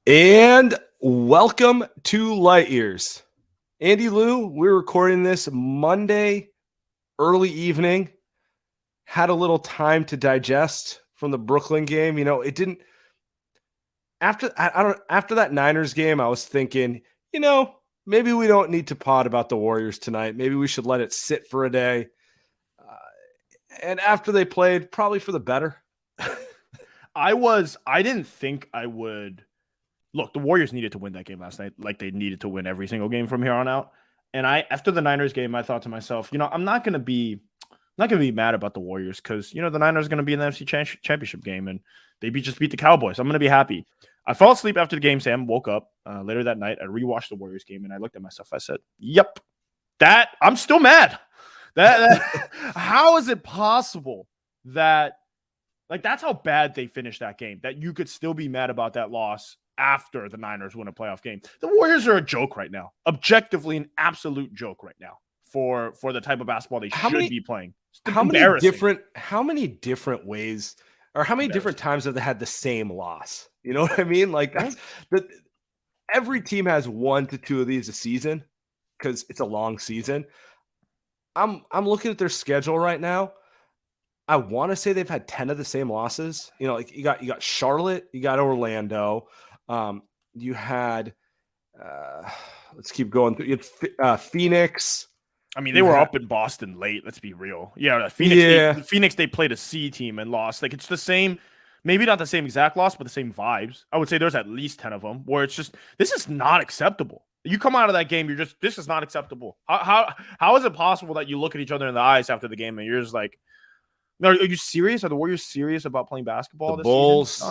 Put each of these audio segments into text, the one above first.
And welcome to Light Years. Andy Lou, we're recording this Monday early evening. Had a little time to digest from the Brooklyn game. It didn't after that Niners game, I was thinking, maybe we don't need to pod about the Warriors tonight. Maybe we should let it sit for a day. And after they played, probably for the better. I didn't think I would. Look, the Warriors needed to win that game last night, like they needed to win every single game from here on out. And after the Niners game, I thought to myself, I'm not gonna be mad about the Warriors because the Niners are gonna be in the NFC Championship game and they just beat the Cowboys. I'm gonna be happy. I fell asleep after the game. Sam woke up later that night. I rewatched the Warriors game and I looked at myself. I said, "Yep, I'm still mad. That how is it possible that that's how bad they finished that game? That you could still be mad about that loss." After the Niners win a playoff game. The Warriors are a joke right now. Objectively, an absolute joke right now for the type of basketball they should be playing. How many different ways or how many different times have they had the same loss? You know what I mean? Every team has 1 to 2 of these a season because it's a long season. I'm looking at their schedule right now. I want to say they've had 10 of the same losses. You got Charlotte, you got Orlando. You had, let's keep going through. You had Phoenix. I mean, they were up in Boston late. Let's be real. Yeah, Phoenix. They played a C team and lost. It's the same, maybe not the same exact loss, but the same vibes. I would say there's at least 10 of them where it's just this is not acceptable. You come out of that game, this is not acceptable. How is it possible that you look at each other in the eyes after the game and you're just like, no, are you serious? Are the Warriors serious about playing basketball? The Bulls.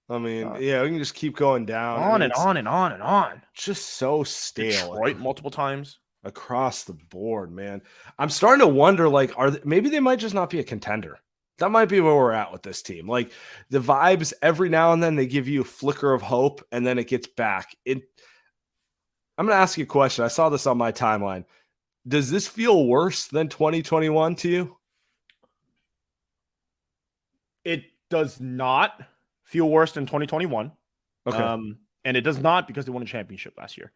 I mean, yeah, we can just keep going down. On and on. Just so stale. Detroit multiple times. Across the board, man. I'm starting to wonder, maybe they might just not be a contender. That might be where we're at with this team. The vibes, every now and then they give you a flicker of hope, and then it gets back. I'm going to ask you a question. I saw this on my timeline. Does this feel worse than 2021 to you? It does not feel worse than 2021. Okay. And it does not because they won a championship last year.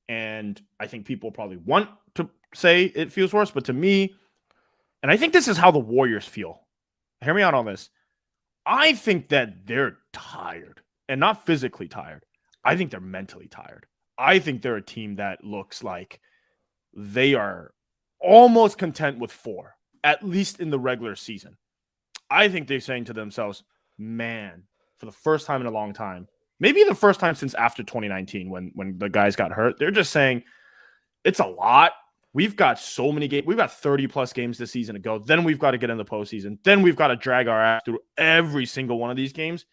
And I think people probably want to say it feels worse, but to me, and I think this is how the Warriors feel. Hear me out on this. I think that they're tired, and not physically tired. I think they're mentally tired. I think they're a team that looks like they are almost content with 4, at least in the regular season. I think they're saying to themselves, man, for the first time in a long time, maybe the first time since after 2019 when the guys got hurt, they're just saying it's a lot. We've got so many games. We've got 30-plus games this season to go. Then we've got to get in the postseason. Then we've got to drag our ass through every single one of these games.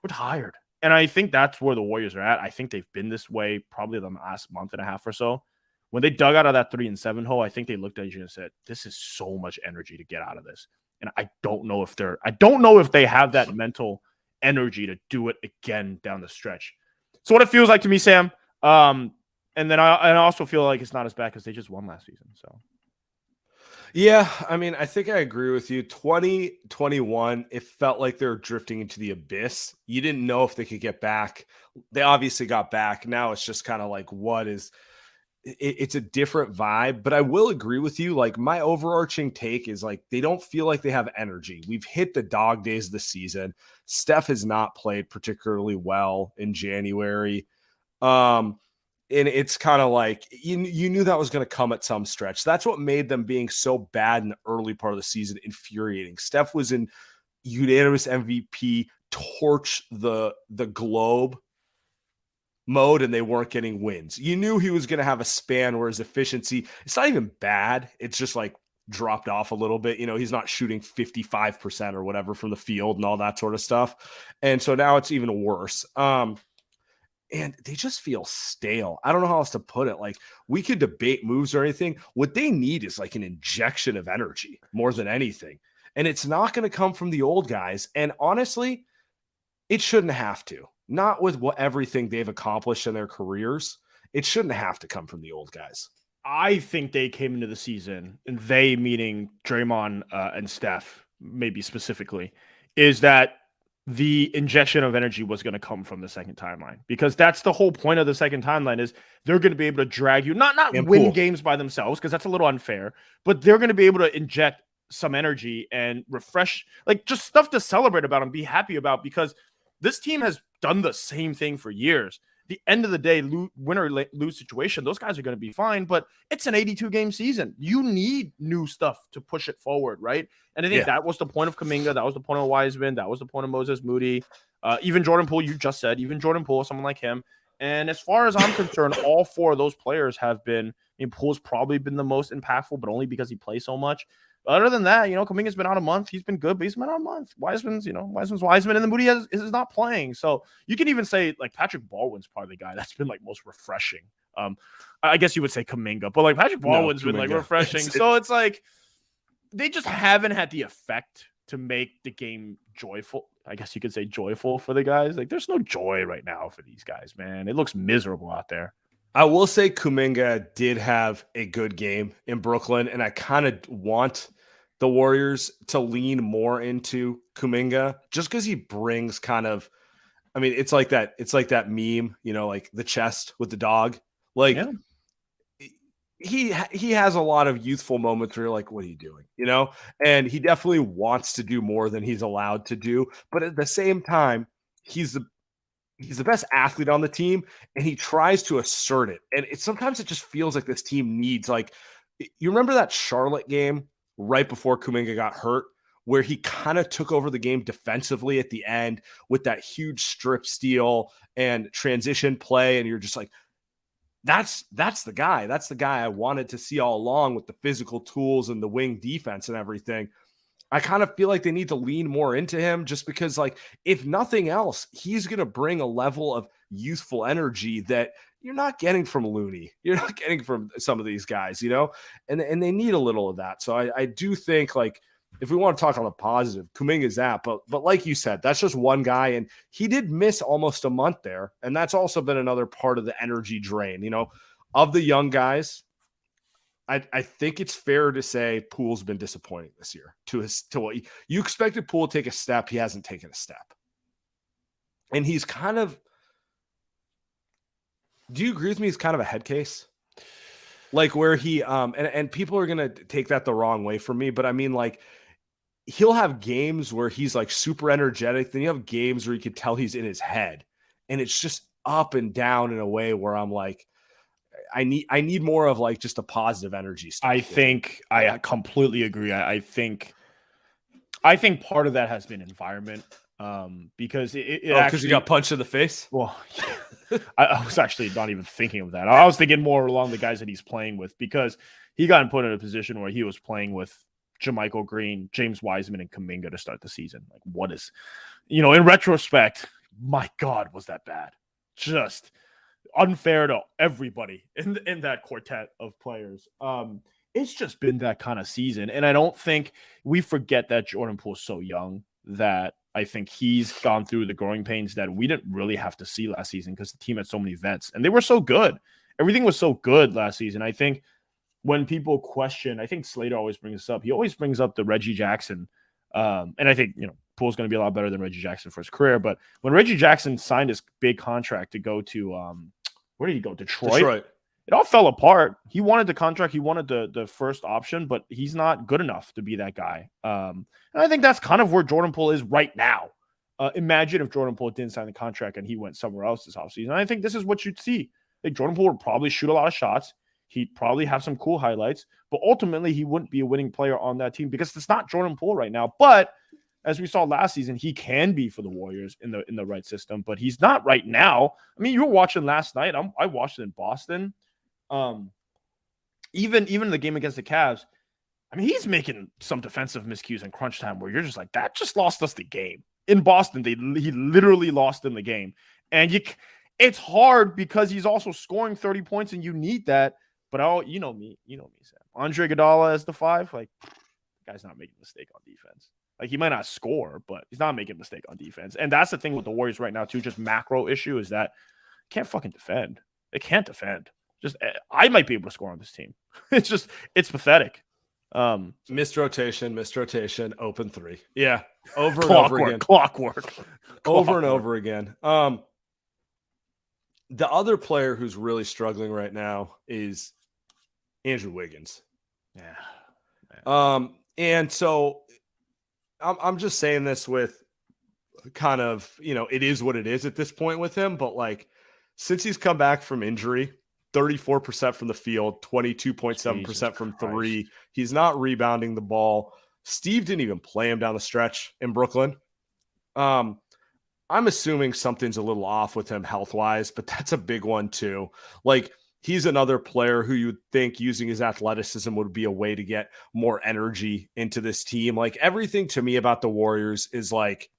We're tired. And I think that's where the Warriors are at. I think they've been this way probably the last month and a half or so. When they dug out of that 3-7 hole, I think they looked at you and said, this is so much energy to get out of this. And I don't know if they have that mental energy to do it again down the stretch. So what it feels like to me, Sam. And then I also feel like it's not as bad because they just won last season. So yeah, I mean, I think I agree with you. 2021, it felt like they were drifting into the abyss. You didn't know if they could get back. They obviously got back. Now it's just kind of like, it's a different vibe, but I will agree with you. My overarching take is they don't feel like they have energy. We've hit the dog days of the season. Steph has not played particularly well in January. And it's kind of like, you knew that was going to come at some stretch. That's what made them being so bad in the early part of the season infuriating. Steph was in unanimous MVP, torch the globe mode, and they weren't getting wins. You knew he was going to have a span where his efficiency, it's not even bad. It's just dropped off a little bit. He's not shooting 55% or whatever from the field and all that sort of stuff. And so now it's even worse. And they just feel stale. I don't know how else to put it. We could debate moves or anything. What they need is an injection of energy more than anything. And it's not going to come from the old guys. And honestly, it shouldn't have to. Not with everything they've accomplished in their careers. It shouldn't have to come from the old guys. I think they came into the season, and they meaning Draymond and Steph, maybe specifically, is that the injection of energy was going to come from the second timeline, because that's the whole point of the second timeline, is they're going to be able to drag you, not And win Poole. games by themselves, because that's a little unfair, but they're going to be able to inject some energy and refresh, like just stuff to celebrate about and be happy about, because this team has done the same thing for years. The end of the day, win or lose situation, those guys are going to be fine, but it's an 82-game season. You need new stuff to push it forward, right? And I think that was the point of Kuminga. That was the point of Wiseman. That was the point of Moses Moody. Even Jordan Poole, you just said, even Jordan Poole, someone like him. And as far as I'm concerned, all four of those players have been, I mean, Poole's probably been the most impactful, but only because he plays so much. Other than that, Kuminga's been out a month. He's been good, but he's been out a month. Wiseman's Wiseman, and the Moody is not playing. So you can even say like Patrick Baldwin's probably the guy that's been like most refreshing. I guess you would say Kuminga, but like Patrick Baldwin's been like refreshing. So it's like they just haven't had the effect to make the game joyful. I guess you could say joyful for the guys. Like there's no joy right now for these guys, man. It looks miserable out there. I will say Kuminga did have a good game in Brooklyn, and I kind of want the Warriors to lean more into Kuminga just because he brings kind of, I mean, it's like that meme, like the chest with the dog. Like he has a lot of youthful moments where you're like, what are you doing? And he definitely wants to do more than he's allowed to do. But at the same time, he's the best athlete on the team, and he tries to assert it. And sometimes it just feels like this team needs, like, you remember that Charlotte game right before Kuminga got hurt, where he kind of took over the game defensively at the end with that huge strip steal and transition play. And you're just like, that's the guy. That's the guy I wanted to see all along, with the physical tools and the wing defense and everything. I kind of feel like they need to lean more into him, just because, like, if nothing else, he's going to bring a level of youthful energy that you're not getting from Looney. You're not getting from some of these guys, and they need a little of that. So I do think, like, if we want to talk on the positive, Kuminga's that, but like you said, that's just one guy, and he did miss almost a month there. And that's also been another part of the energy drain, of the young guys. I think it's fair to say Poole's been disappointing this year. To what you expected Poole to take a step, he hasn't taken a step. And he's kind of, do you agree with me? He's kind of a head case, like where he and people are gonna take that the wrong way from me, but I mean, like, he'll have games where he's like super energetic, then you have games where you can tell he's in his head, and it's just up and down in a way where I'm like, I need more of like just a positive energy stuff. I think I completely agree. I think part of that has been environment, because because he got punched in the face. Well, I was actually not even thinking of that. I was thinking more along the guys that he's playing with, because he got put in a position where he was playing with JaMychal Green, James Wiseman, and Kuminga to start the season. Like, what is, in retrospect, my God, was that bad? Just unfair to everybody in that quartet of players. It's just been that kind of season, and I don't think we forget that Jordan Poole's so young, that I think he's gone through the growing pains that we didn't really have to see last season, because the team had so many vets and they were so good. Everything was so good last season. I think when people question, I think Slater always brings this up. He always brings up the Reggie Jackson, and I think Poole's going to be a lot better than Reggie Jackson for his career. But when Reggie Jackson signed his big contract to go to where did he go? Detroit. It all fell apart. He wanted the contract. He wanted the first option, but he's not good enough to be that guy. And I think that's kind of where Jordan Poole is right now. Imagine if Jordan Poole didn't sign the contract and he went somewhere else this offseason. I think this is what you'd see. Like, Jordan Poole would probably shoot a lot of shots. He'd probably have some cool highlights, but ultimately he wouldn't be a winning player on that team, because it's not Jordan Poole right now. But as we saw last season, he can be for the Warriors in the right system, but he's not right now. I mean, you were watching last night. I watched it in Boston. Even the game against the Cavs, I mean, he's making some defensive miscues in crunch time where you're just like, that just lost us the game. In Boston, he literally lost them the game. And it's hard because he's also scoring 30 points, and you need that. But you know me, Sam. Andre Iguodala as the 5, like, the guy's not making a mistake on defense. Like, he might not score, but he's not making a mistake on defense. And that's the thing with the Warriors right now, too. Just macro issue is that they can't fucking defend. They can't defend. Just, I might be able to score on this team. It's pathetic. Missed rotation, open three. Yeah, over and over Clockwork, again. clockwork. Over and over again. The other player who's really struggling right now is Andrew Wiggins. Yeah. And so I'm just saying this with kind of, it is what it is at this point with him, but like since he's come back from injury, 34% from the field, 22.7% from three. He's not rebounding the ball. Steve didn't even play him down the stretch in Brooklyn. I'm assuming something's a little off with him health-wise, but that's a big one too. Like he's another player who you'd think using his athleticism would be a way to get more energy into this team. Like everything to me about the Warriors is like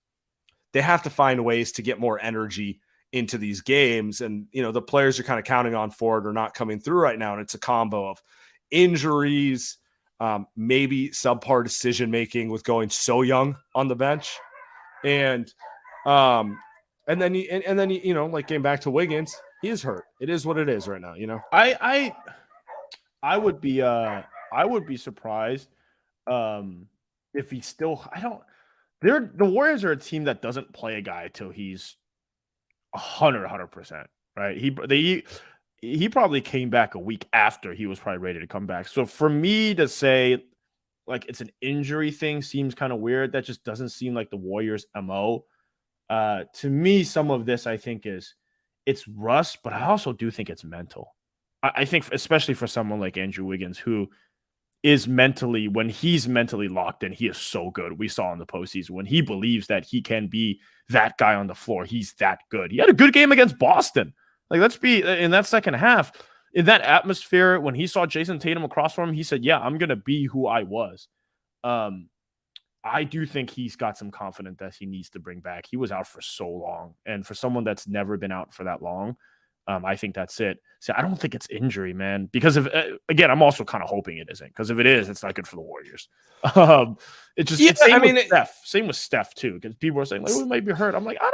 they have to find ways to get more energy into these games. And, the players you're kind of counting on for it are not coming through right now. And it's a combo of injuries, maybe subpar decision-making with going so young on the bench. And then like getting back to Wiggins, he is hurt. It is what it is right now, I would be surprised if he still the Warriors are a team that doesn't play a guy till he's 100%, right? He probably came back a week after he was probably ready to come back. So for me to say like it's an injury thing seems kind of weird. That just doesn't seem like the Warriors' MO. To me, some of this I think it's rust, but I also do think it's mental. I think especially for someone like Andrew Wiggins, who is when he's mentally locked in, he is so good. We saw in the postseason when he believes that he can be that guy on the floor. He's that good. He had a good game against Boston. Like, let's be in that second half, in that atmosphere, when he saw Jason Tatum across from him, he said, yeah, I'm going to be who I was. I do think he's got some confidence that he needs to bring back. He was out for so long. And for someone that's never been out for that long, I think that's it. So I don't think it's injury, man. Because again, I'm also kind of hoping it isn't. Because if it is, it's not good for the Warriors. It just same with Steph too. Because people are saying like, we might be hurt. I'm like, I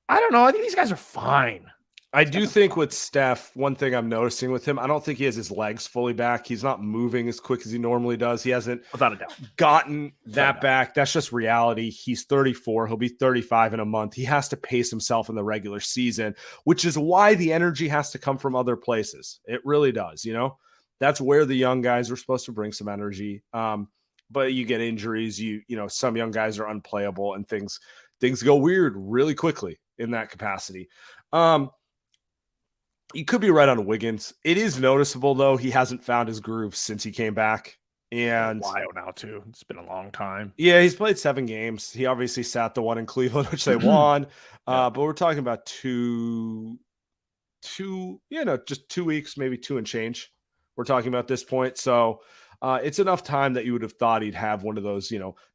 don't know. I think these guys are fine. I do think with Steph, one thing I'm noticing with him, I don't think he has his legs fully back. He's not moving as quick as he normally does. He hasn't without a doubt gotten that back. That's just reality. He's 34. He'll be 35 in a month. He has to pace himself in the regular season, which is why the energy has to come from other places. It really does. That's where the young guys are supposed to bring some energy. But you get injuries. Some young guys are unplayable and things go weird really quickly in that capacity. You could be right on Wiggins. It is noticeable, though. He hasn't found his groove since he came back. And a while now, too. It's been a long time. Yeah, he's played 7 games. He obviously sat the one in Cleveland, which they won. But we're talking about just 2 weeks, maybe 2 and change. We're talking about this point. So it's enough time that you would have thought he'd have one of those,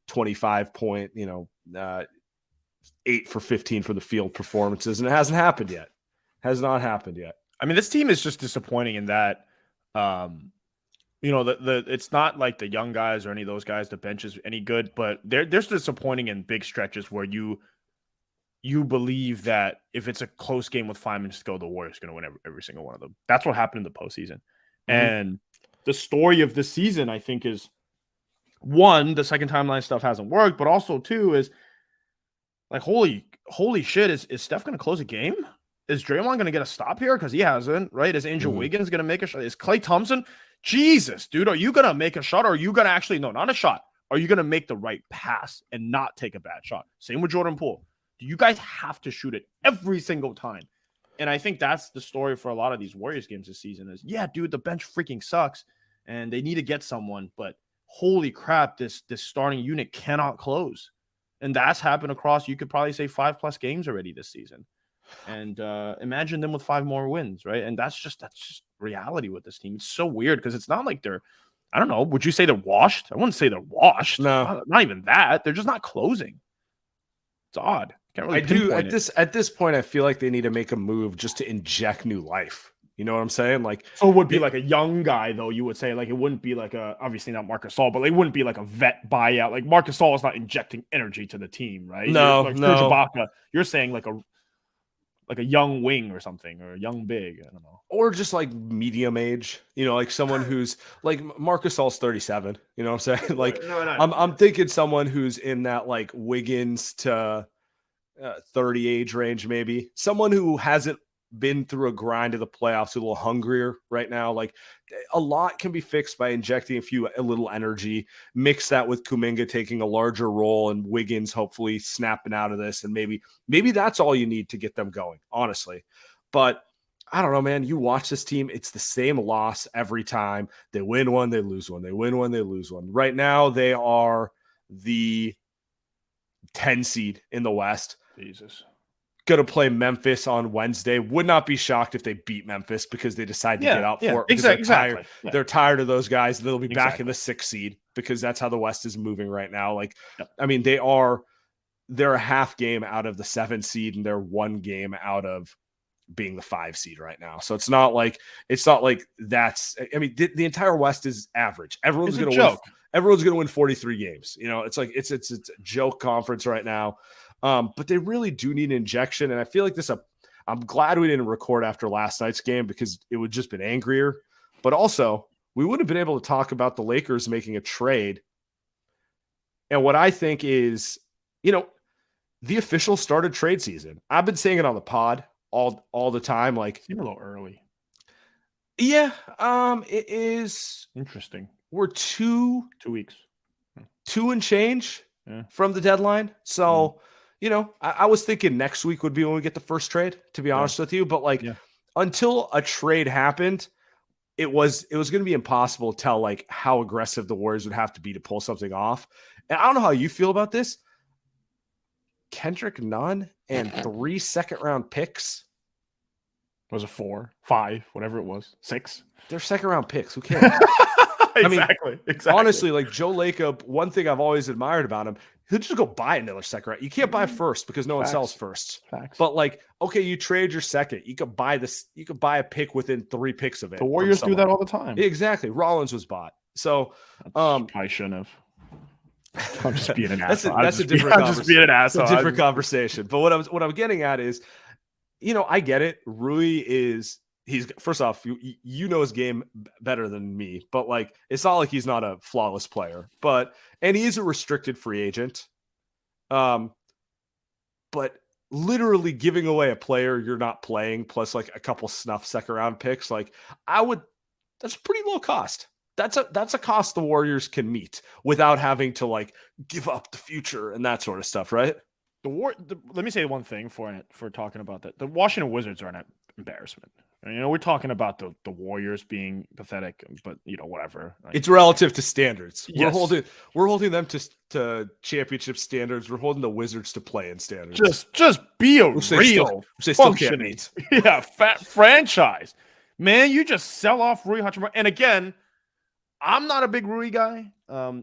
25 point, 8 for 15 for the field performances. And it hasn't happened yet. Has not happened yet. I mean, this team is just disappointing in that, it's not like the young guys or any of those guys, the bench is any good, but they're disappointing in big stretches where you believe that if it's a close game with 5 minutes to go, the Warriors are going to win every single one of them. That's what happened in the postseason. Mm-hmm. And the story of this season, I think, is 1, the second timeline stuff hasn't worked, but also 2 is like, holy shit, is Steph going to close a game? Is Draymond going to get a stop here? Because he hasn't, right? Is Andrew Wiggins going to make a shot? Is Klay Thompson? Jesus, dude, are you going to make a shot? Or are you going to actually, no, not a shot. Are you going to make the right pass and not take a bad shot? Same with Jordan Poole. Do you guys have to shoot it every single time? And I think that's the story for a lot of these Warriors games this season is, yeah, dude, the bench freaking sucks and they need to get someone, but holy crap, this starting unit cannot close. And that's happened across, you could probably say 5+ games already this season. And imagine them with 5 more wins, right? And that's just reality with this team. It's so weird because it's not like I don't know, would you say they're washed? I wouldn't say they're washed. No, not even that. They're just not closing. It's odd. Can't really at this point, I feel like they need to make a move just to inject new life. You know what I'm saying? Like, so it would be like a young guy, though. You would say like it wouldn't be like obviously not Marc Gasol, but it wouldn't be like a vet buyout. Like Marc Gasol is not injecting energy to the team, right? No, Serge Ibaka, you're saying like like a young wing or something, or a young big. I don't know. Or just like medium age, like someone who's like Marcus All's 37. You know what I'm saying? Like No, I'm thinking someone who's in that like Wiggins to 30 age range, maybe someone who hasn't been through a grind of the playoffs, a little hungrier right now. Like a lot can be fixed by injecting a little energy, mix that with Kuminga taking a larger role and Wiggins hopefully snapping out of this. And maybe that's all you need to get them going, honestly. But I don't know, man. You watch this team, it's the same loss every time. They win one, they lose one. They win one, they lose one. Right now, they are the 10 seed in the West. Jesus. Going to play Memphis on Wednesday. Would not be shocked if they beat Memphis because they decide to get out for it. Exactly. They're tired of those guys. They'll be back in the 6th seed because that's how the West is moving right now. Like, I mean, they're a half game out of the 7th seed and they're 1 game out of being the 5 seed right now. So it's not like that's, I mean, the entire West is average. Everyone's going to win 43 games. It's like, it's a joke conference right now. But they really do need an injection. And I feel like I'm glad we didn't record after last night's game because it would just been angrier. But also, we would have been able to talk about the Lakers making a trade. And what I think is, the official started trade season. I've been saying it on the pod all the time. Like, seemed a little early. Yeah. It is interesting. We're 2 weeks. 2 and change from the deadline. So, I was thinking next week would be when we get the first trade, to be honest with you. But until a trade happened, it was going to be impossible to tell like how aggressive the Warriors would have to be to pull something off. And I don't know how you feel about this. Kendrick Nunn and 3 second-round picks. Was it 4, 5, whatever it was, 6? They're second-round picks. Who cares? Exactly. Honestly, like Joe Lacob, one thing I've always admired about him, he'll just go buy another second round. You can't buy first because no one sells first. Facts. But like, okay, you trade your second. You could buy this. You could buy a pick within 3 picks of it. The Warriors do that all the time. Exactly. Rollins was bought. So I shouldn't have. I'm just being an asshole. That's a different conversation. Just being an asshole. It's a different conversation. But what I'm getting at is, I get it. Rui he's first off, you know his game better than me, but like it's not like he's not a flawless player, and he is a restricted free agent. But literally giving away a player you're not playing plus like a couple snuff second round picks, like that's pretty low cost. That's a cost the Warriors can meet without having to like give up the future and that sort of stuff, right? Let me say one thing for talking about that. The Washington Wizards are an embarrassment. We're talking about the Warriors being pathetic, but whatever. It's relative to standards. Yes. We're holding them to championship standards. We're holding the Wizards to play-in standards. Just be a real still can't meet. Franchise. Man, you just sell off Rui Hachimura. And again, I'm not a big Rui guy.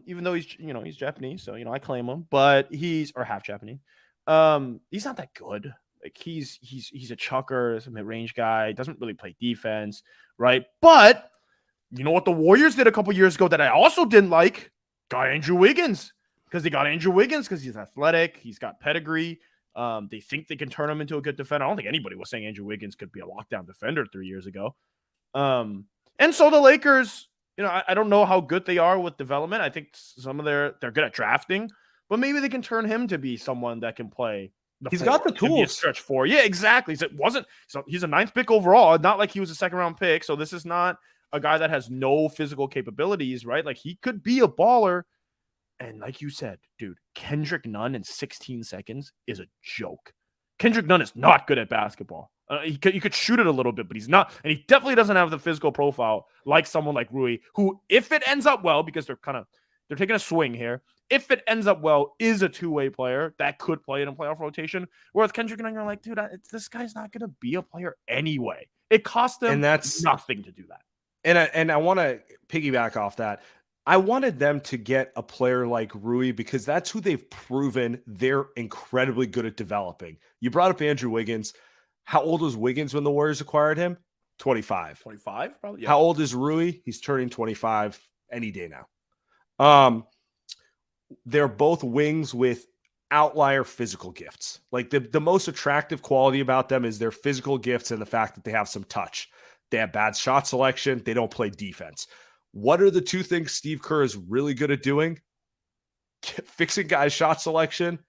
Even though he's Japanese, so I claim him, but he's half Japanese. He's not that good. Like he's a chucker, he's a mid-range guy, doesn't really play defense, right? But you know what the Warriors did a couple years ago that I also didn't like? Got Andrew Wiggins. Because he's athletic, he's got pedigree. They think they can turn him into a good defender. I don't think anybody was saying Andrew Wiggins could be a lockdown defender 3 years ago. And so the Lakers, I don't know how good they are with development. I think they're good at drafting, but maybe they can turn him to be someone that can play. He's got the tools. Stretch 4. Yeah, exactly. So he's a 9th pick overall. Not like he was a second-round pick. So this is not a guy that has no physical capabilities, right? Like he could be a baller. And like you said, dude, Kendrick Nunn in 16 seconds is a joke. Kendrick Nunn is not good at basketball. He could shoot it a little bit, but he's not. And he definitely doesn't have the physical profile like someone like Rui, who, if it ends up well, because they're taking a swing here, if it ends up well, is a two-way player that could play in a playoff rotation. Whereas Kendrick Nunn, you're like, dude, this guy's not going to be a player anyway. It cost them nothing to do that. And I want to piggyback off that. I wanted them to get a player like Rui because that's who they've proven they're incredibly good at developing. You brought up Andrew Wiggins. How old was Wiggins when the Warriors acquired him? 25. 25, probably. Yeah. How old is Rui? He's turning 25 any day now. They're both wings with outlier physical gifts. Like the most attractive quality about them is their physical gifts and the fact that they have some touch. They have bad shot selection. They don't play defense. What are the two things Steve Kerr is really good at doing? Fixing guys' shot selection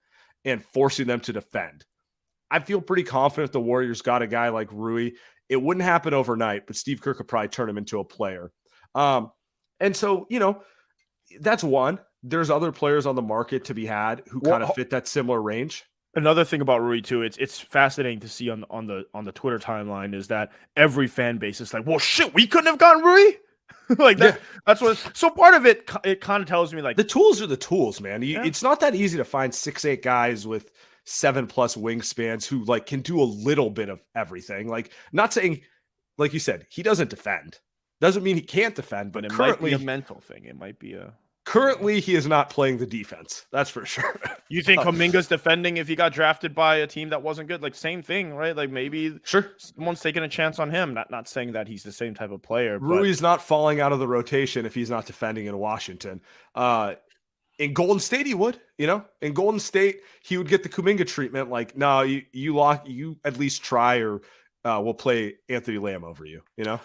and forcing them to defend. I feel pretty confident the Warriors got a guy like Rui. It wouldn't happen overnight, but Steve Kerr could probably turn him into a player. And so, that's one. There's other players on the market to be had who kind of fit that similar range. Another thing about Rui too, it's fascinating to see on the Twitter timeline is that every fan base is like, well, shit, we couldn't have gotten Rui. Like that. Yeah. That's what. So part of it kind of tells me like the tools are the tools, man. It's not that easy to find 6'8" guys with 7+ wingspans who like can do a little bit of everything. Like, not saying, like you said, he doesn't defend. Doesn't mean he can't defend, but it currently might be a mental thing. It might be a. Currently, he is not playing the defense. That's for sure. You think Kuminga's defending if he got drafted by a team that wasn't good? Like, same thing, right? Like, maybe someone's taking a chance on him. Not saying that he's the same type of player. Rui's not falling out of the rotation if he's not defending in Washington. In Golden State, he would. In Golden State, he would get the Kuminga treatment. Like, no, you at least try, or we'll play Anthony Lamb over you.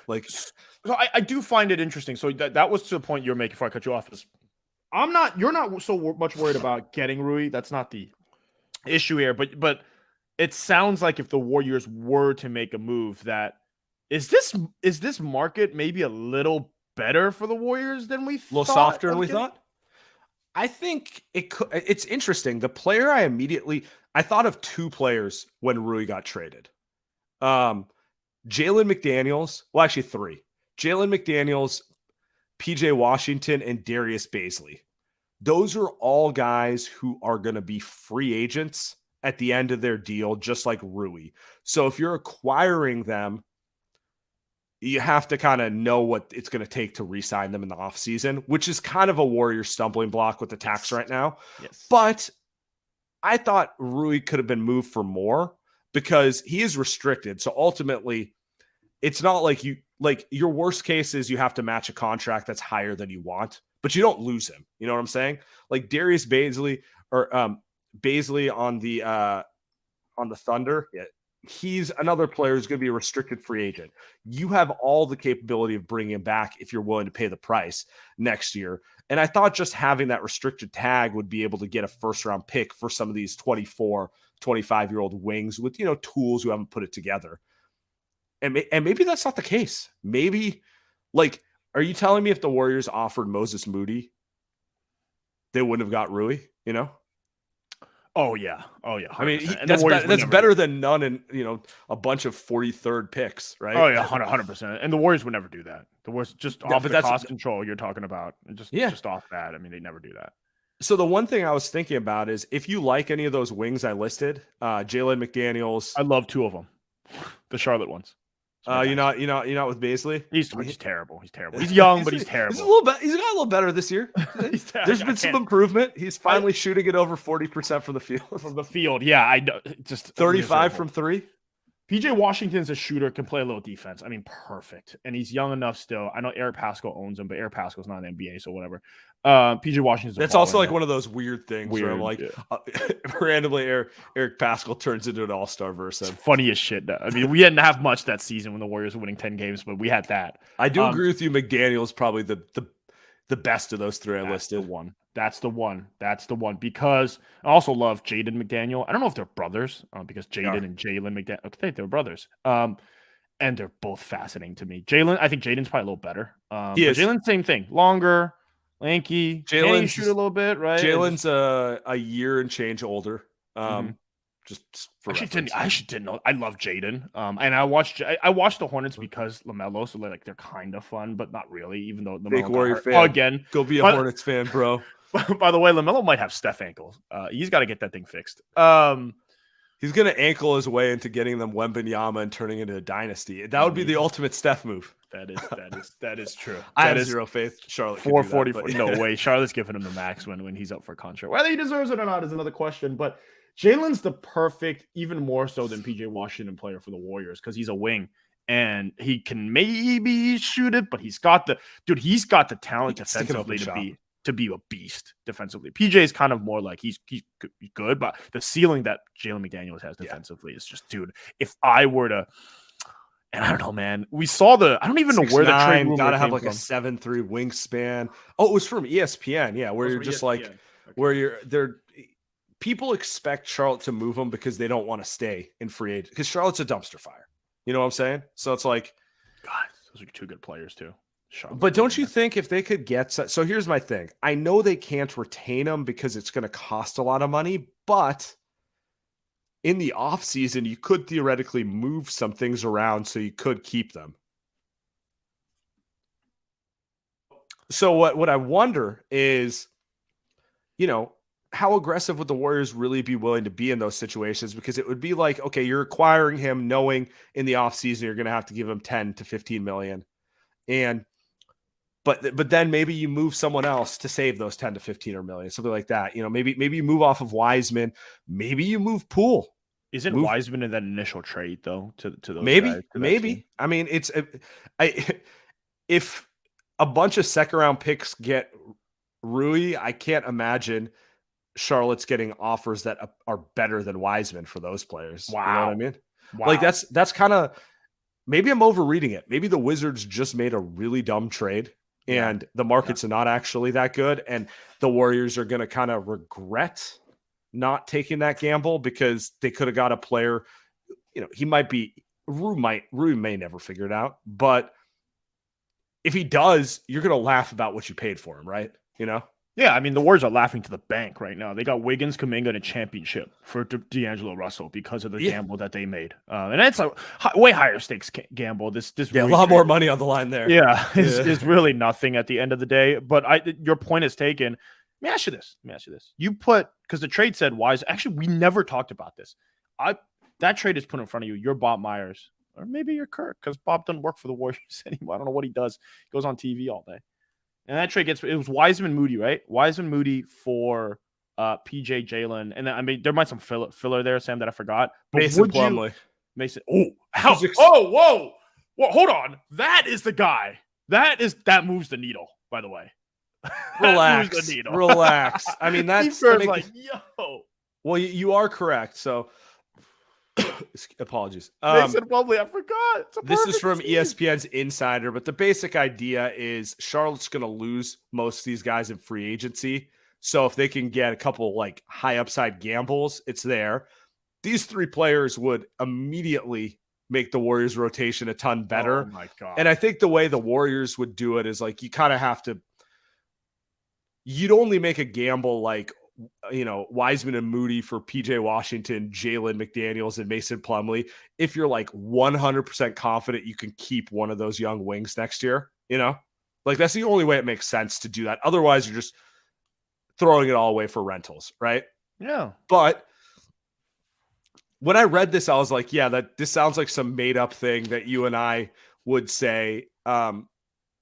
Like. So I do find it interesting. So that was to the point you're making before I cut you off. You're not so much worried about getting Rui. That's not the issue here. But it sounds like if the Warriors were to make a move, that is this market maybe a little better for the Warriors than we thought? A little softer than we thought? I think it's interesting. The player I thought of two players when Rui got traded. Jalen McDaniels. Well, actually three. Jalen McDaniels, PJ Washington, and Darius Bazley. Those are all guys who are going to be free agents at the end of their deal, just like Rui. So if you're acquiring them, you have to kind of know what it's going to take to re-sign them in the offseason, which is kind of a Warriors stumbling block with the tax right now. Yes. But I thought Rui could have been moved for more because he is restricted. So ultimately, it's not like your worst case is you have to match a contract that's higher than you want, but you don't lose him. You know what I'm saying? Like Darius Bazley or Bazley on the Thunder. Yeah, he's another player who's going to be a restricted free agent. You have all the capability of bringing him back if you're willing to pay the price next year. And I thought just having that restricted tag would be able to get a first-round pick for some of these 24, 25-year-old wings with, tools who haven't put it together. And maybe that's not the case. Maybe, are you telling me if the Warriors offered Moses Moody, they wouldn't have got Rui, Oh, yeah. 100%. I mean, that's better than none and, a bunch of 43rd picks, right? Oh, yeah, 100%. And the Warriors would never do that. The Warriors just off the cost control you're talking about. Just off that. I mean, they never do that. So the one thing I was thinking about is if you like any of those wings I listed, Jalen McDaniels. I love two of them. The Charlotte ones. You're not with Bazley? He's terrible. He's terrible. He's young, but he's terrible. He's got a little better this year. There's been some improvement. He's finally shooting it over 40% from the field. From the field, yeah. I know. Just 35 from three. PJ Washington's a shooter, can play a little defense. I mean, perfect. And he's young enough still. I know Eric Pascal owns him, but Eric Pascal's not in the NBA, so whatever. PJ Washington's That's also like one of those weird things where I'm like, randomly Eric Pascal turns into an all-star versus him. Funny as shit. I mean, we didn't have much that season when the Warriors were winning 10 games, but we had that. I do agree with you. McDaniel's probably the best of those three I listed. That's the one. Because I also love Jaden McDaniel. I don't know if they're brothers because Jaden and Jalen McDaniel. I think they're brothers. And they're both fascinating to me. I think Jaden's probably a little better. Jalen's same thing. Longer, lanky. Jalen shoot a little bit, right? Jalen's a year and change older. Just for I actually didn't know. I love Jaden. And I watched the Hornets because LaMelo, so they're kind of fun, but not really. Even though the big Warrior fan again, go be a Hornets fan, bro. By the way, LaMelo might have Steph ankles. He's got to get that thing fixed. He's going to ankle his way into getting them Wembanyama and turning into a dynasty. That would be the ultimate Steph move. That is true. I have zero faith. Charlotte 444. No way. Charlotte's giving him the max when he's up for contract. Whether he deserves it or not is another question. But Jalen's the perfect, even more so than PJ Washington player for the Warriors because he's a wing and he can maybe shoot it, but he's got the talent defensively to be a beast defensively. PJ is kind of more like he's good, but the ceiling that Jalen McDaniels has defensively is just, dude, if I were to, and I don't know, man, we saw I don't even know where the trade rumor gotta have came like from. a 7'3" wingspan. Oh, it was from ESPN. Yeah. Where you're just like, where people expect Charlotte to move him because they don't want to stay in free agent because Charlotte's a dumpster fire. You know what I'm saying? So it's like, God, those are two good players too. Charlotte, but don't you think if they could get so here's my thing. I know they can't retain him because it's going to cost a lot of money, but in the offseason, you could theoretically move some things around so you could keep them. So what I wonder is, how aggressive would the Warriors really be willing to be in those situations? Because it would be like, okay, you're acquiring him knowing in the offseason you're going to have to give him 10 to 15 million. But then maybe you move someone else to save those 10 to 15 or million, something like that. Maybe you move off of Wiseman. Maybe you move Poole. Isn't Wiseman in that initial trade though to those maybe guys, maybe I mean if a bunch of second round picks get Rui, I can't imagine Charlotte's getting offers that are better than Wiseman for those players. Wow. You know what I mean? Wow. Like that's kind of, maybe I'm overreading it. Maybe the Wizards just made a really dumb trade and the markets are not actually that good. And the Warriors are going to kind of regret not taking that gamble because they could have got a player, Rui may never figure it out, but if he does, you're going to laugh about what you paid for him, right? Yeah, I mean, the Warriors are laughing to the bank right now. They got Wiggins, Kuminga, and a championship for D'Angelo Russell because of the gamble that they made. And that's a way higher stakes gamble. This a lot more money on the line there. Yeah, is really nothing at the end of the day. But your point is taken. Let me ask you this. Because the trade said Wise. Actually, we never talked about this. That trade is put in front of you. You're Bob Myers. Or maybe you're Kirk, because Bob doesn't work for the Warriors anymore. I don't know what he does. He goes on TV all day. And that trade it was Wiseman Moody, right? Wiseman Moody for PJ Jalen. And then, I mean, there might be some filler there, Sam, that I forgot. But Mason Plumlee. Whoa. Well, hold on. That is the guy. That moves the needle, by the way. Relax. I mean, that's like, yo. Well, you are correct. So apologies. Mason Plumlee, I forgot. This is from ESPN's Insider, but the basic idea is Charlotte's going to lose most of these guys in free agency. So if they can get a couple like high upside gambles, it's there. These three players would immediately make the Warriors rotation a ton better. Oh my God. And I think the way the Warriors would do it is like, you kind of have to, you'd only make a gamble like, Wiseman and Moody for PJ Washington, Jalen McDaniels, and Mason Plumlee, if you're like 100% confident you can keep one of those young wings next year, like that's the only way it makes sense to do that. Otherwise, you're just throwing it all away for rentals, right? Yeah. But when I read this, I was like, yeah, this sounds like some made up thing that you and I would say,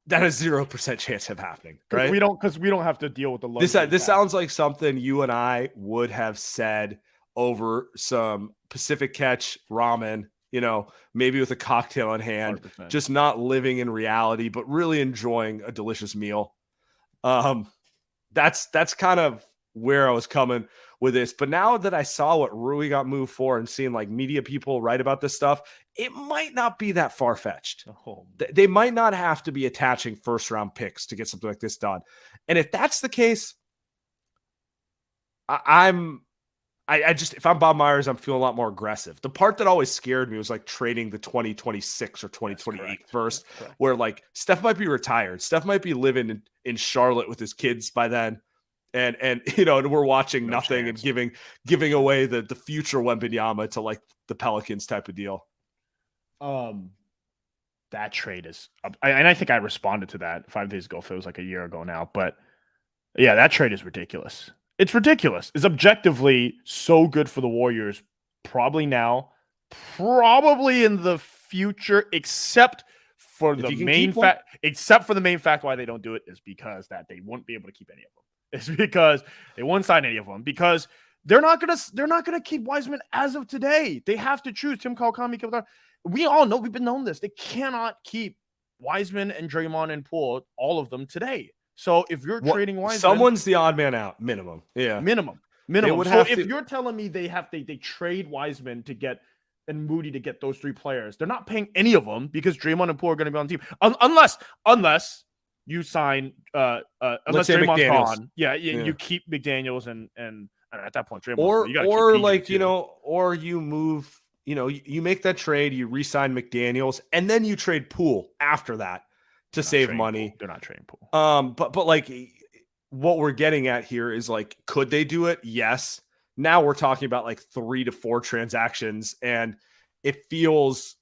that has 0% chance of happening, right? Because we don't have to deal with the luxury. This sounds like something you and I would have said over some Pacific Catch ramen, maybe with a cocktail in hand, 100%. Just not living in reality, but really enjoying a delicious meal. That's kind of where I was coming with this. But now that I saw what Rui got moved for and seeing like media people write about this stuff, it might not be that far-fetched. Oh. They might not have to be attaching first-round picks to get something like this done. And if that's the case, I just, if I'm Bob Myers, I'm feeling a lot more aggressive. The part that always scared me was like trading the 2026 or 2028 first, where like Steph might be retired. Steph might be living in Charlotte with his kids by then. And we're watching nothing chance. And giving away the future Wembanyama to like the Pelicans type of deal. That trade is, and I think I responded to that 5 days ago. If it was like a year ago now, but yeah, that trade is ridiculous. It's ridiculous. It's objectively so good for the Warriors. Probably now, probably in the future, except for the main fact why they don't do it is because that they won't be able to keep any of them. It's because they won't sign any of them because they're not gonna keep Wiseman as of today. They have to choose Tim Kawakami. We all know, we've been known this. They cannot keep Wiseman and Draymond and Poole, all of them today. So if you're trading Wiseman, someone's the odd man out, minimum. Yeah. Minimum. So if you're telling me they trade Wiseman to get and Moody to get those 3 players, they're not paying any of them because Draymond and Poole are going to be on the team. Unless you sign unless Draymond's gone. Yeah, you keep McDaniels and at that point Draymond. Or like, you know, or you move, you know, you make that trade, you re-sign McDaniels, and then you trade Poole after that to save money. They're not trading Poole. But like what we're getting at here is like, could they do it? Yes. Now we're talking about like 3 to 4 transactions, and it feels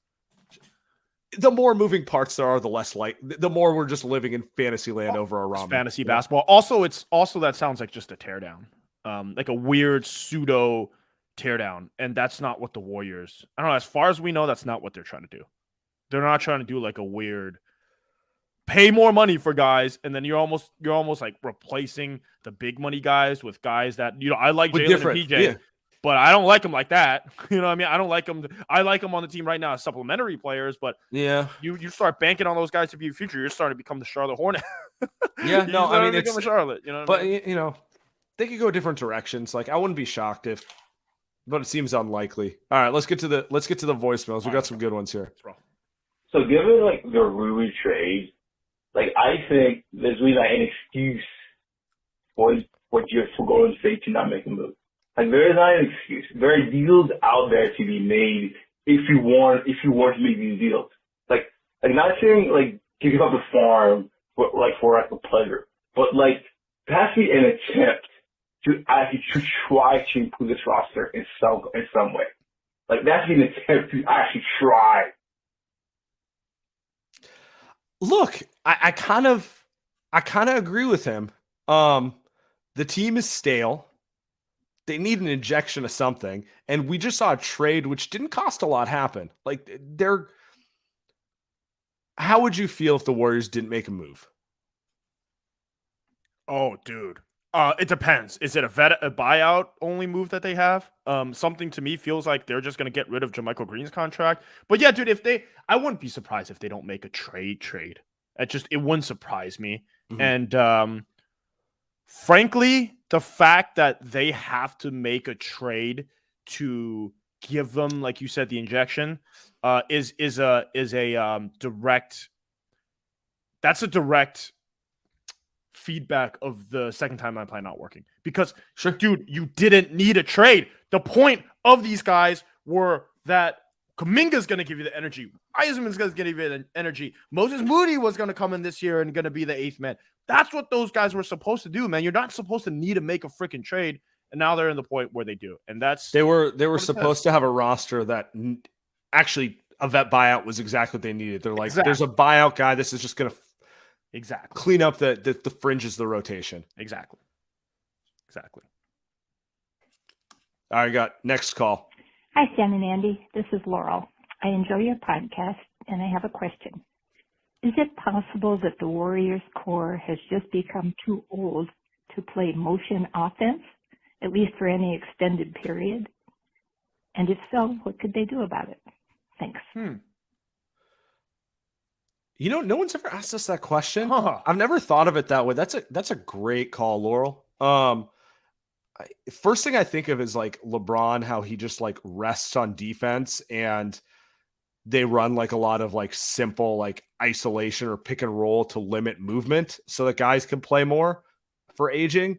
the more moving parts there are, the less the more we're just living in fantasy land over a ramen. Fantasy basketball. Also, that sounds like just a teardown, like a weird pseudo teardown, and that's not what the Warriors. I don't know. As far as we know, that's not what they're trying to do. They're not trying to do like a weird pay more money for guys, and then you're almost like replacing the big money guys with guys that, you know, I like Jalen and PJ, but I don't like them like that. You know what I mean? I don't like them. I like them on the team right now as supplementary players, but you start banking on those guys to be a future. You're starting to become the Charlotte Hornet. Yeah, no, I mean, it's Charlotte. You know, but I mean? You know, they could go different directions. Like, I wouldn't be shocked if, but it seems unlikely. All right, let's get to the voicemails. We got some good ones here. So given like the Rui trade, like, I think there's really not an excuse for Golden State to not make a move. Like, there is not an excuse. There are deals out there to be made if you want to make these deals. Like not saying like give up the farm for a pleasure, but like there has to be an attempt to actually try to improve this roster in some way. Like, that's an attempt to actually try. Look, I kind of agree with him. The team is stale. They need an injection of something, and we just saw a trade which didn't cost a lot happen. Like, how would you feel if the Warriors didn't make a move? Oh, dude. It depends. Is it a buyout only move that they have? Something to me feels like they're just going to get rid of JaMychal Green's contract. But yeah, dude, I wouldn't be surprised if they don't make a trade. It wouldn't surprise me. Mm-hmm. And frankly, the fact that they have to make a trade to give them, like you said, the injection, is a direct. That's a direct feedback of the second timeline plan not working, because dude, you didn't need a trade. The point of these guys were that Kuminga's going to give you the energy, Wiseman's going to give you the energy, Moses Moody was going to come in this year and going to be the 8th man. That's what those guys were supposed to do, man. You're not supposed to need to make a freaking trade, and now they're in the point where they do, and that's they were supposed to have a roster that actually a vet buyout was exactly what they needed. They're like, there's a buyout guy. This is just going to clean up the fringes of the rotation. Exactly. All right, got next call. Hi, Sam and Andy. This is Laurel. I enjoy your podcast, and I have a question. Is it possible that the Warriors core has just become too old to play motion offense, at least for any extended period? And if so, what could they do about it? Thanks. You know, no one's ever asked us that question. I've never thought of it that way. That's a great call, Laurel. First thing I think of is like LeBron, how he just like rests on defense, and they run like a lot of like simple like isolation or pick and roll to limit movement so that guys can play more for aging.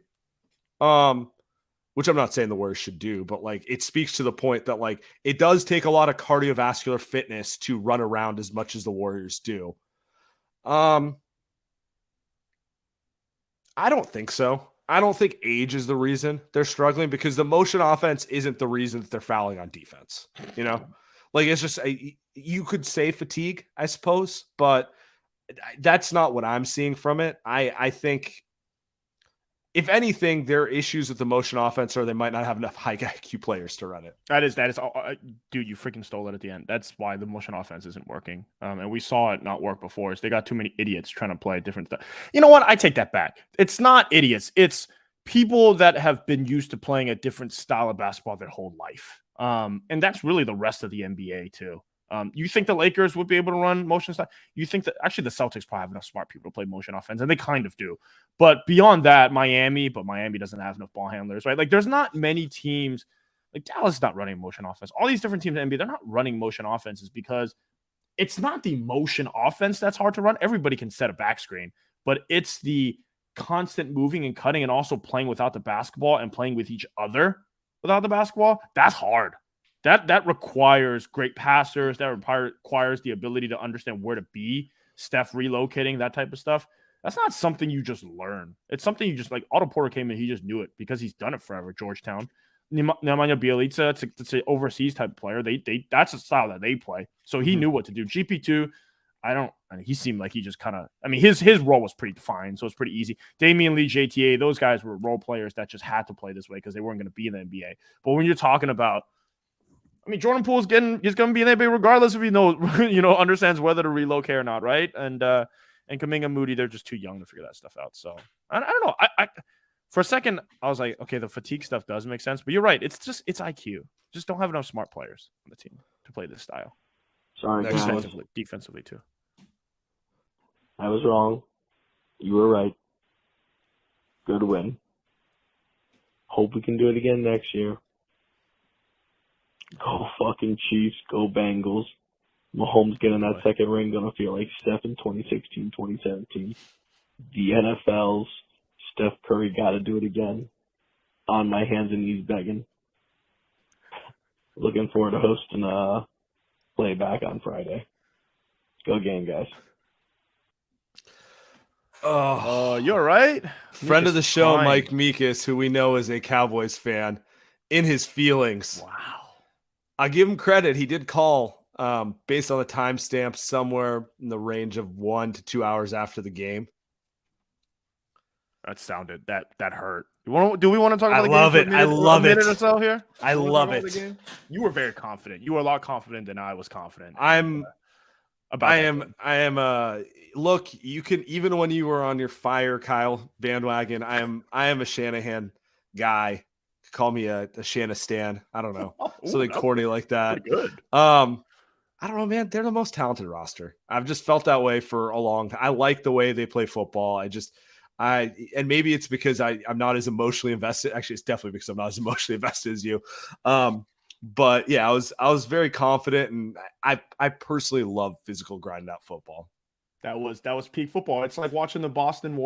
Which I'm not saying the Warriors should do, but like it speaks to the point that like it does take a lot of cardiovascular fitness to run around as much as the Warriors do. I don't think so. I don't think age is the reason they're struggling, because the motion offense isn't the reason that they're fouling on defense. You know, like it's just you could say fatigue, I suppose, but that's not what I'm seeing from it. I think if anything, their issues with the motion offense are they might not have enough high IQ players to run it. That is, dude, you freaking stole it at the end. That's why the motion offense isn't working. And we saw it not work before. Is they got too many idiots trying to play different stuff. You know what? I take that back. It's not idiots. It's people that have been used to playing a different style of basketball their whole life. And that's really the rest of the NBA too. You think the Lakers would be able to run motion style? You think that actually the Celtics probably have enough smart people to play motion offense, and they kind of do. But beyond that, Miami doesn't have enough ball handlers, right? Like there's not many teams. Like Dallas is not running motion offense. All these different teams in the NBA, they're not running motion offenses because it's not the motion offense that's hard to run. Everybody can set a back screen, but it's the constant moving and cutting and also playing without the basketball and playing with each other without the basketball. That's hard. That requires great passers. That requires the ability to understand where to be. Steph relocating, that type of stuff. That's not something you just learn. It's something you just like. Otto Porter came in, he just knew it because he's done it forever. Georgetown, Nemanja Bjelica, it's an overseas type player. That's a style that they play. So he knew what to do. GP2, he seemed like he just kind of. I mean, his role was pretty defined, so it's pretty easy. Damian Lee, JTA, those guys were role players that just had to play this way because they weren't going to be in the NBA. But when you're talking about Jordan Poole's going to be in the NBA regardless if he knows, understands whether to relocate or not, right? And Kuminga, Moody, they're just too young to figure that stuff out. So I don't know. I for a second I was like, okay, the fatigue stuff does make sense, but you're right. It's IQ. Just don't have enough smart players on the team to play this style. Sorry, guys. Defensively too. I was wrong. You were right. Good win. Hope we can do it again next year. Go fucking Chiefs. Go Bengals. Mahomes getting that second ring gonna feel like Steph in 2016, 2017. The NFL's Steph Curry gotta do it again. On my hands and knees begging. Looking forward to hosting a playback on Friday. Go game, guys. Oh, you're right. Friend of the show, fine. Mike Meekus, who we know is a Cowboys fan, in his feelings. Wow. I give him credit. He did call based on the timestamp somewhere in the range of 1 to 2 hours after the game. That sounded that hurt. Do we want to talk about the game? I love it. A minute or so here. I love it. You were very confident. You were a lot confident than I was confident. Look, you can, even when you were on your Fire Kyle bandwagon, I am a Shanahan guy. Call me a Shan-a-stan. I don't know. Something corny like that. Good. I don't know, man. They're the most talented roster. I've just felt that way for a long time. I like the way they play football. And maybe it's because I'm not as emotionally invested. Actually, it's definitely because I'm not as emotionally invested as you. But yeah, I was very confident, and I personally love physical grind out football. That was peak football. It's like watching the Boston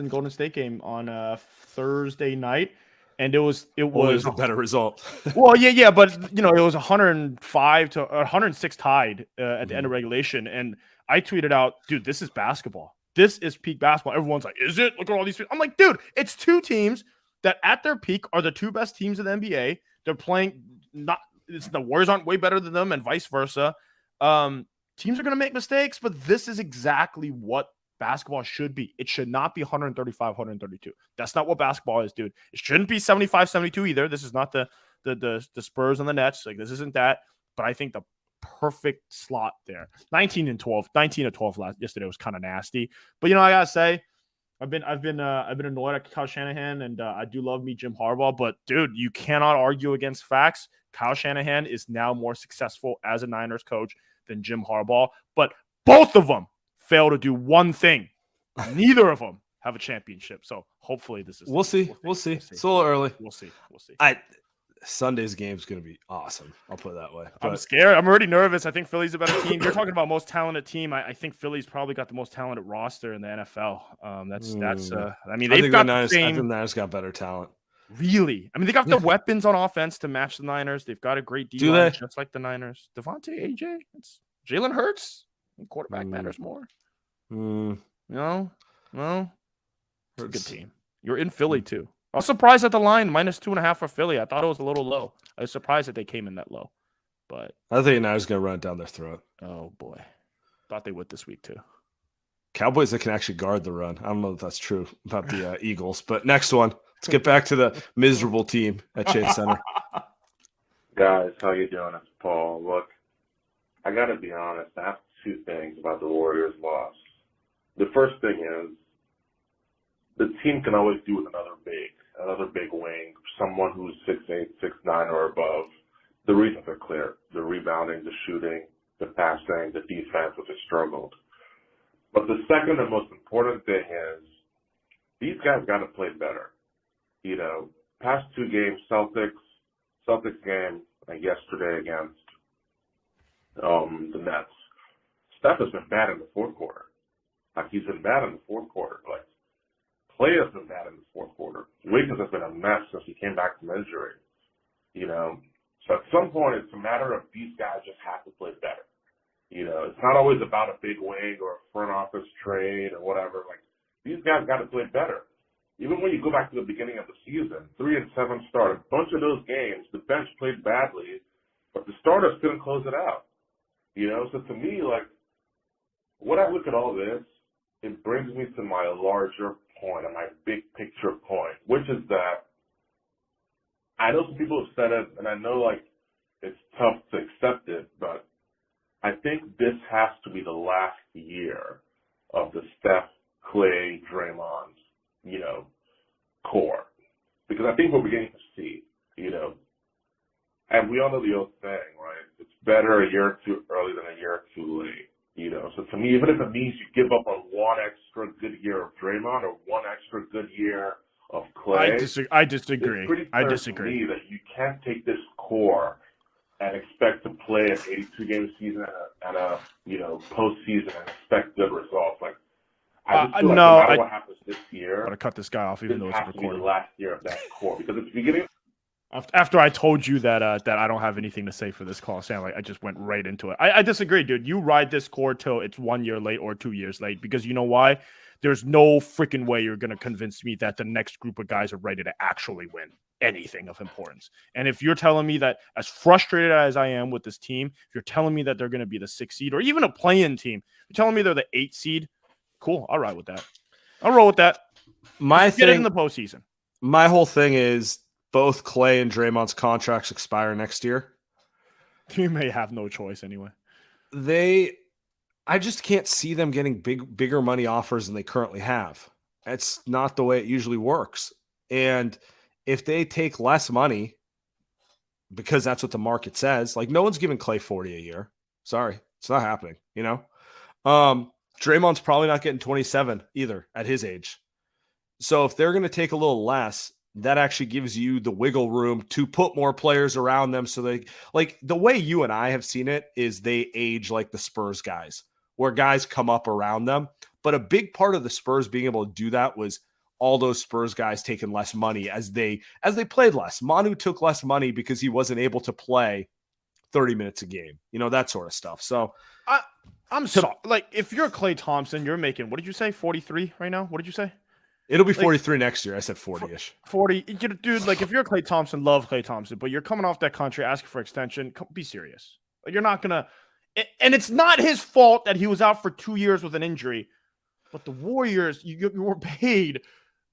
Golden State game on Thursday night. And it was a better result. Well, yeah, but it was 105 to 106 tied at the end of regulation, and I tweeted out, "Dude, this is basketball. This is peak basketball." Everyone's like, "Is it? Look at all these." I'm like, "Dude, it's two teams that at their peak are the two best teams in the NBA. They're playing the Warriors aren't way better than them, and vice versa. Teams are going to make mistakes, but this is exactly what basketball should be. It should not be 135, 132. That's not what basketball is, dude. It shouldn't be 75, 72 either. This is not the Spurs and the Nets. Like, this isn't that. But I think the perfect slot there. 19 and 12 yesterday was kind of nasty. But I gotta say, I've been annoyed at Kyle Shanahan, and I do love me Jim Harbaugh. But dude, you cannot argue against facts. Kyle Shanahan is now more successful as a Niners coach than Jim Harbaugh. But both of them fail to do one thing. Neither of them have a championship. So hopefully this is. We'll see. It's a little early. We'll see. Sunday's game is going to be awesome. I'll put it that way. I'm scared. I'm already nervous. I think Philly's a better team. You're talking about most talented team. I think Philly's probably got the most talented roster in the NFL. They've got the same. The Niners got better talent. Really? I mean, they got the weapons on offense to match the Niners. They've got a great D-line, just like the Niners. Devontae, AJ, it's Jalen Hurts. Quarterback matters more. No, it's a good team. You're in Philly too. I was surprised at the line -2.5 for Philly. I thought it was a little low. I was surprised that they came in that low. But I think now is going to run it down their throat. Oh boy, thought they would this week too. Cowboys that can actually guard the run. I don't know if that's true about the Eagles. But next one, let's get back to the miserable team at Chase Center. Guys, how you doing? It's Paul. Look, I got to be honest. I have two things about the Warriors' loss. The first thing is the team can always do with another big wing, someone who's 6'8", 6'9", or above. the reasons are clear. The rebounding, the shooting, the passing, the defense, which has struggled. But the second and most important thing is these guys got to play better. You know, past two games, Celtics game, and yesterday against the Nets, Steph has been bad in the fourth quarter. Like, he's been bad in the fourth quarter. Like, Clay has been bad in the fourth quarter. Wiggins has been a mess since he came back from injury. You know, so at some point it's a matter of these guys just have to play better. You know, it's not always about a big wing or a front office trade or whatever. Like, these guys got to play better. Even when you go back to the beginning of the season, 3-7 start, a bunch of those games, the bench played badly, but the starters couldn't close it out. You know, so to me, like, when I look at all this, it brings me to my larger point and my big picture point, which is that I know some people have said it, and I know, like, it's tough to accept it, but I think this has to be the last year of the Steph, Clay, Draymond, you know, core. Because I think we're beginning to see, you know, and we all know the old saying, right? It's better a year too early than a year too late, you know. So to me, even if it means you give up on one extra good year of Draymond or one extra good year of Clay, I disagree. It's pretty clear to me that you can't take this core and expect to play an 82-game season and a you know, postseason and expect good results. Like, I just feel like no matter what happens this year, I'm gonna cut this guy off, even though it's recorded. This has to be the last year of that core, because it's beginning. After I told you that I don't have anything to say for this call, Sam, like, I just went right into it. I disagree, dude. You ride this core till it's 1 year late or 2 years late, because you know why? There's no freaking way you're going to convince me that the next group of guys are ready to actually win anything of importance. And if you're telling me that, as frustrated as I am with this team, if you're telling me that they're going to be the 6th seed or even a play-in team, you're telling me they're the 8th seed, cool, I'll ride with that. I'll roll with that. Get it in the postseason. My whole thing is both Clay and Draymond's contracts expire next year. You may have no choice anyway. I just can't see them getting bigger money offers than they currently have. That's not the way it usually works. And if they take less money, because that's what the market says, like, no one's giving Clay 40 a year. Sorry, it's not happening, you know? Draymond's probably not getting 27 either at his age. So if they're going to take a little less, that actually gives you the wiggle room to put more players around them. So they, like, the way you and I have seen it is they age like the Spurs guys, where guys come up around them. But a big part of the Spurs being able to do that was all those Spurs guys taking less money as they played less. Manu took less money because he wasn't able to play 30 minutes a game, you know, that sort of stuff. So I'm sorry. Like, if you're Klay Thompson, you're making, what did you say, 43 right now? What did you say? It'll be 43 next year. I said 40-ish. 40. Dude, like, if you're Klay Thompson, love Klay Thompson, but you're coming off that country asking for extension, be serious. Like, you're not going to – and it's not his fault that he was out for 2 years with an injury, but the Warriors, you were paid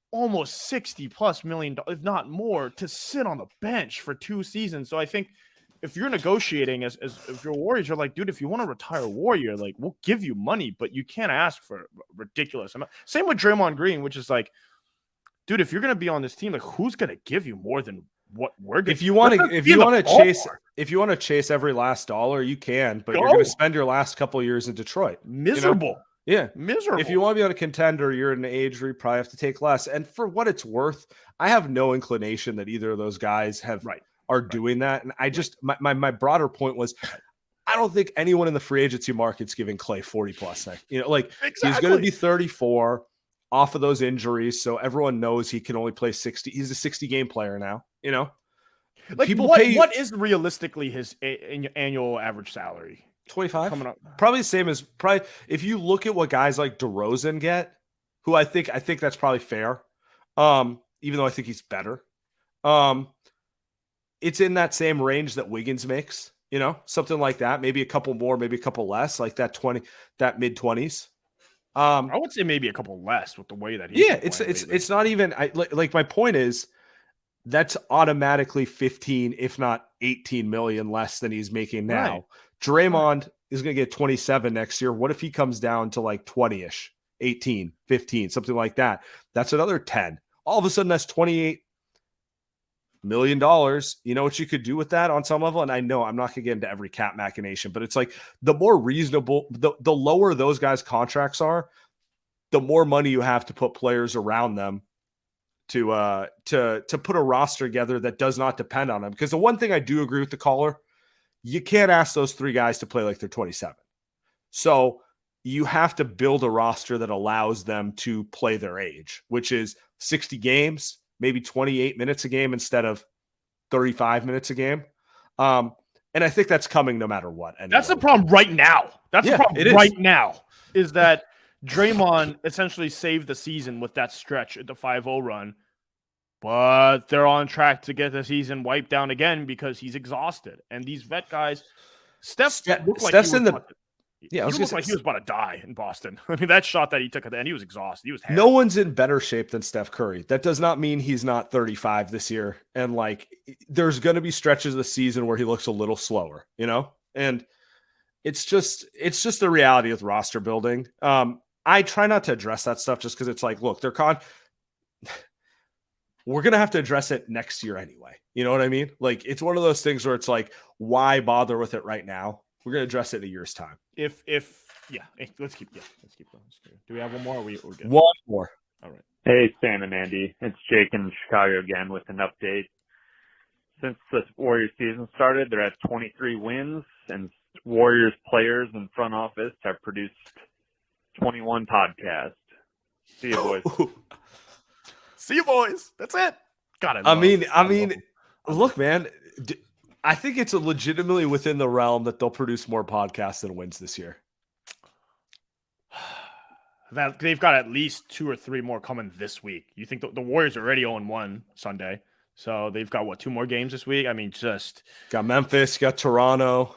almost $60+ million, if not more, to sit on the bench for 2 seasons. So I think if you're negotiating as if you're Warriors, you're like, dude, if you want to retire a Warrior, like, we'll give you money, but you can't ask for ridiculous amount. Same with Draymond Green, which is like, dude, if you're going to be on this team, like, who's going to give you more than what we're going to? If you want to chase every last dollar, you can, but you're going to spend your last couple of years in Detroit. Miserable. You know? Yeah. Miserable. If you want to be on a contender, you're in an age where you probably have to take less. And for what it's worth, I have no inclination that either of those guys are doing that. And I just, my broader point was, I don't think anyone in the free agency market's giving Clay 40+. You know, like, he's going to be 34 off of those injuries. So everyone knows he can only play 60. He's a 60-game player now, you know? Like, what is realistically his annual average salary? 25 coming up. Probably the same as if you look at what guys like DeRozan get, who I think that's probably fair. Even though I think he's better. It's in that same range that Wiggins makes, you know, something like that. Maybe a couple more, maybe a couple less, like that mid-20s. I would say maybe a couple less with the way that he's it's not even like my point is that's automatically 15, if not 18 million less than he's making now. Right. Draymond is going to get 27 next year. What if he comes down to like 20-ish, 18, 15, something like that? That's another 10. All of a sudden, that's 28 million. You know what you could do with that on some level? And I know I'm not going to get into every cap machination, but it's like the more reasonable, the lower those guys' contracts are, the more money you have to put players around them to put a roster together that does not depend on them. Because the one thing I do agree with the caller, you can't ask those three guys to play like they're 27. So you have to build a roster that allows them to play their age, which is 60 games, maybe 28 minutes a game instead of 35 minutes a game. And I think that's coming no matter what. Anyway. That's the problem right now. That's the problem right now is that Draymond essentially saved the season with that stretch at the 5-0 run, but they're on track to get the season wiped down again because he's exhausted. And these vet guys, Steph looked like Steph's he was he was about to die in Boston. I mean, that shot that he took at the end, he was exhausted. He was no one's in better shape than Steph Curry. That does not mean he's not 35 this year. And like, there's going to be stretches of the season where he looks a little slower, you know? And it's just the reality with roster building. I try not to address that stuff just because it's like, look, we're going to have to address it next year anyway. You know what I mean? Like, it's one of those things where it's like, why bother with it right now? We're going to address it in a year's time. Let's keep going. Do we have one more? Or we're good? One more. All right. Hey, Sam and Andy. It's Jake in Chicago again with an update. Since the Warriors season started, they're at 23 wins, and Warriors players and front office have produced 21 podcasts. See you, boys. See you, boys. That's it. Got it. I mean, look, man, I think it's legitimately within the realm that they'll produce more podcasts than wins this year. That they've got at least 2 or 3 more coming this week. You think the Warriors are already 0-1 Sunday, so they've got 2 more games this week? I mean, just got Memphis, got Toronto.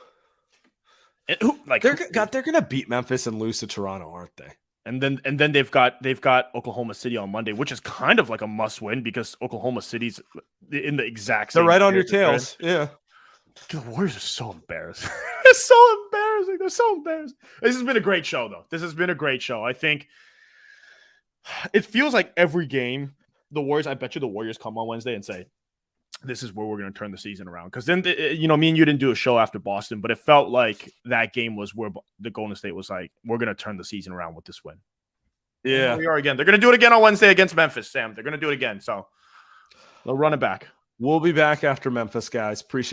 They're gonna beat Memphis and lose to Toronto, aren't they? And then they've got Oklahoma City on Monday, which is kind of like a must win because Oklahoma City's in the exact same. They're right on your tails. Yeah. The Warriors are so embarrassing. It's so embarrassing. They're so embarrassing. This has been a great show, though. This has been a great show. I think it feels like every game, I bet you the Warriors come on Wednesday and say, this is where we're going to turn the season around. Because then, me and you didn't do a show after Boston, but it felt like that game was where the Golden State was like, we're going to turn the season around with this win. Yeah. And we are again. They're going to do it again on Wednesday against Memphis, Sam. They're going to do it again. So they'll run it back. We'll be back after Memphis, guys. Appreciate